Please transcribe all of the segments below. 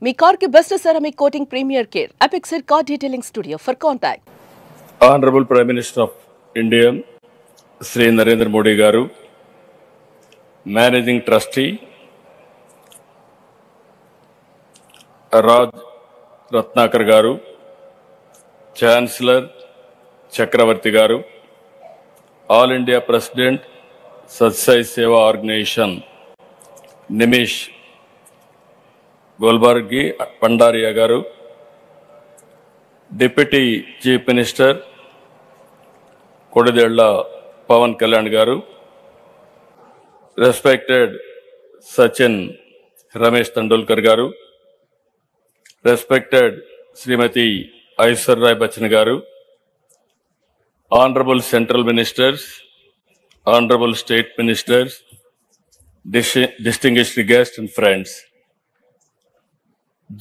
మీ car కి best ceramic coating premier care Apexer car detailing studio for contact. Honourable prime minister of India Shri Narendra Modi గారు, managing trustee Raj Ratnakar గారు, chancellor చక్రవర్తి గారు, all India president సత్సాయి సేవా organisation Nimish గోల్బర్గి పండారియా గారు, డిప్యూటీ చీఫ్ మినిస్టర్ కొడిదేళ్ల పవన్ కళ్యాణ్ గారు, రెస్పెక్టెడ్ సచిన్ రమేష్ తండూల్కర్ గారు, రెస్పెక్టెడ్ శ్రీమతి ఐశ్వర్య బచ్చన్ గారు, honourable central ministers, honourable state ministers, distinguished guests and friends.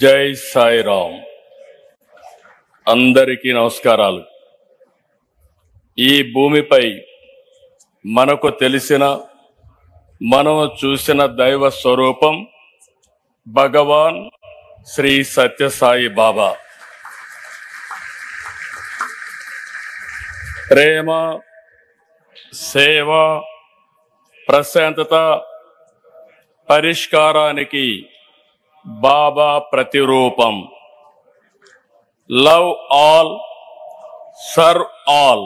జై సాయిరామ్. అందరికీ నమస్కారాలు. ఈ భూమిపై మనకు తెలిసిన, మనం చూసిన దైవ స్వరూపం భగవాన్ శ్రీ సత్యసాయి బాబా. ప్రేమ, సేవ, ప్రశాంతత, పరిష్కారానికి బాబా ప్రతిరూపం. Love all, serve all,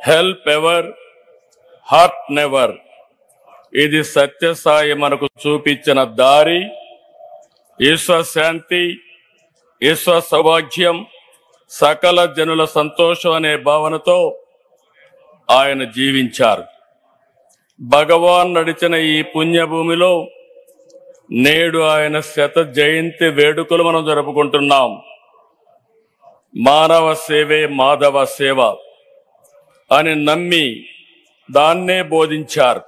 help ever, hurt never. ఇది సత్యసాయి మనకు చూపించిన దారి. ఈశ్వశాంతి, ఈశ్వ సౌభాగ్యం, సకల జనుల సంతోషం అనే భావనతో ఆయన జీవించారు. భగవాన్ నడిచిన ఈ పుణ్యభూమిలో నేడు ఆయన శత జయంతి వేడుకలు మనం జరుపుకుంటున్నాం. మానవ సేవే మాధవ సేవ అని నమ్మి దాన్నే బోధించారు,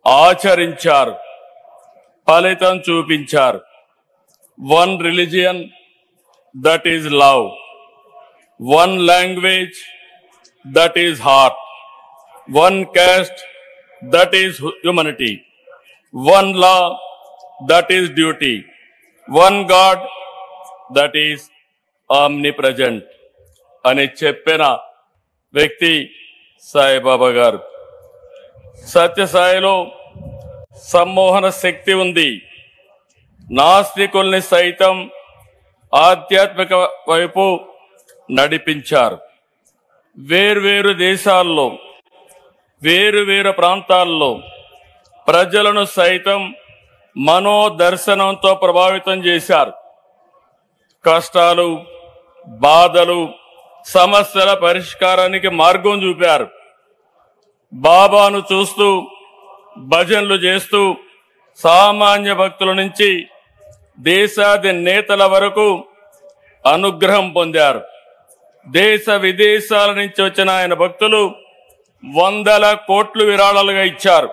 ఆచరించారు, ఫలితం చూపించారు. One religion, that is love. One language, that is heart. One caste, that is humanity. One law, that is duty. One God, that is omnipresent అని చెప్పిన వ్యక్తి సాయిబాబా గారు. సత్యసాయిలో సమ్మోహన శక్తి ఉంది. నాస్తికుల్ని సైతం ఆధ్యాత్మిక వైపు నడిపించారు. వేర్వేరు దేశాల్లో, వేరు ప్రాంతాల్లో ప్రజలను సైతం మనోదర్శనంతో ప్రభావితం చేశారు. కష్టాలు, బాధలు, సమస్యల పరిష్కారానికి మార్గం చూపారు. బాబాను చూస్తూ, భజనలు చేస్తూ సామాన్య భక్తుల నుంచి దేశాది నేతల వరకు అనుగ్రహం పొందారు. దేశ విదేశాల నుంచి వచ్చిన ఆయన భక్తులు వందల కోట్లు విరాళాలుగా ఇచ్చారు.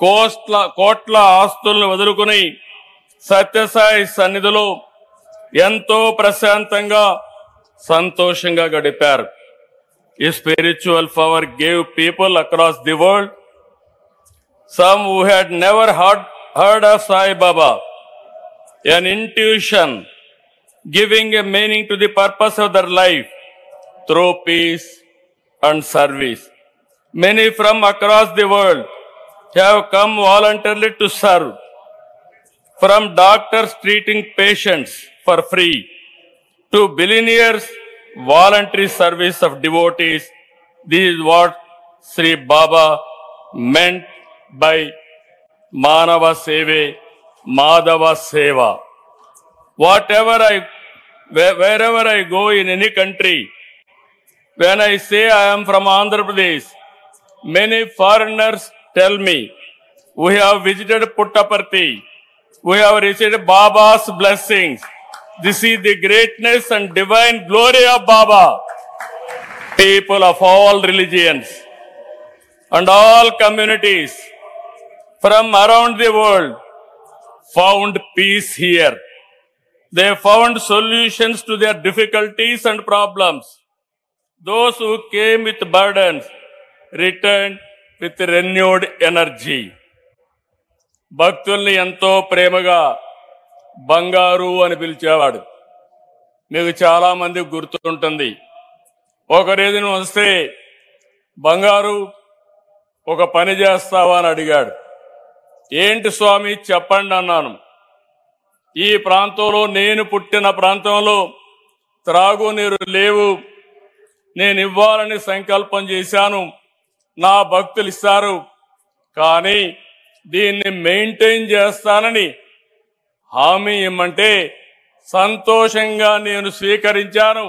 కోట్ల ఆస్తులను వదులుకుని సత్యసాయి సన్నిధిలో ఎంతో ప్రశాంతంగా, సంతోషంగా గడిపారు. ఈ spiritual power gave people across the world, some who had never heard of Sai Baba, an intuition giving a meaning to the purpose of their life through peace and service. Many from across the world have come voluntarily to serve. From doctors treating patients for free to billionaires, voluntary service of devotees. This is what Sri Baba meant by Manava Seve, Madhava Seva. Wherever I go in any country, when I say I am from Andhra Pradesh, many foreigners tell me, we have visited Puttaparthi, we have received Baba's blessings. This is the greatness and divine glory of Baba. People of all religions and all communities from around the world found peace here. They found solutions to their difficulties and problems. Those who came with burdens returned with renewed energy. భక్తుల్ని ఎంతో ప్రేమగా బంగారు అని పిలిచేవాడు. మీకు చాలా మంది గుర్తుంటుంది. ఒకరేదిన వస్తే బంగారు ఒక పని చేస్తావా అని అడిగాడు. ఏంటి స్వామి చెప్పండి అన్నాను. ఈ ప్రాంతంలో, నేను పుట్టిన ప్రాంతంలో త్రాగునీరు లేవు, నేను ఇవ్వాలని సంకల్పం చేశాను, నా భక్తులు ఇస్తారు, కానీ దీన్ని మెయింటైన్ చేస్తానని హామీ ఇమ్మంటే సంతోషంగా నేను స్వీకరించాను.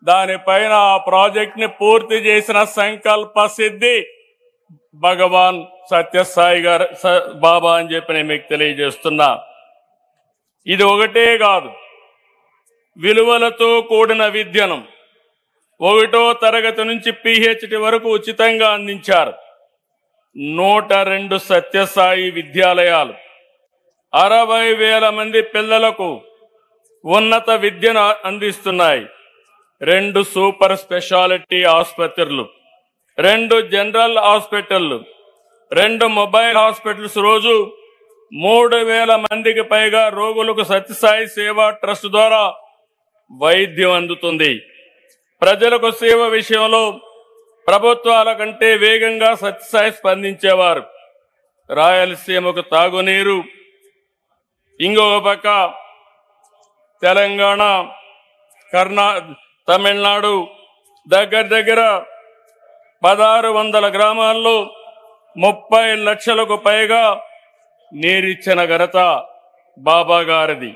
దానిపైన ఆ ప్రాజెక్ట్ ని పూర్తి చేసిన సంకల్ప సిద్ధి భగవాన్ సత్యసాయి గారు బాబా అని చెప్పి నేను మీకు తెలియజేస్తున్నా. ఇది ఒకటే కాదు, విలువలతో కూడిన విద్యను 1వ తరగతి నుంచి PhD వరకు ఉచితంగా అందించారు. 102 సత్యసాయి విద్యాలయాలు 60,000 మంది పిల్లలకు ఉన్నత విద్యను అందిస్తున్నాయి. 2 సూపర్ స్పెషాలిటీ ఆసుపత్రులు, 2 జనరల్ హాస్పిటళ్లు, 2 మొబైల్ హాస్పిటల్స్, రోజు 3,000 మందికి పైగా రోగులకు సత్యసాయి సేవా ట్రస్ట్ ద్వారా వైద్యం అందుతుంది. ప్రజలకు సేవ విషయంలో ప్రభుత్వాల కంటే వేగంగా సత్యసాయి స్పందించేవారు. రాయలసీమకు తాగునీరు, ఇంకొక పక్క తెలంగాణ, తమిళనాడు దగ్గర 1,600 గ్రామాల్లో 30 లక్షలకు పైగా నీరిచ్చిన ఘనత బాబా గారిది.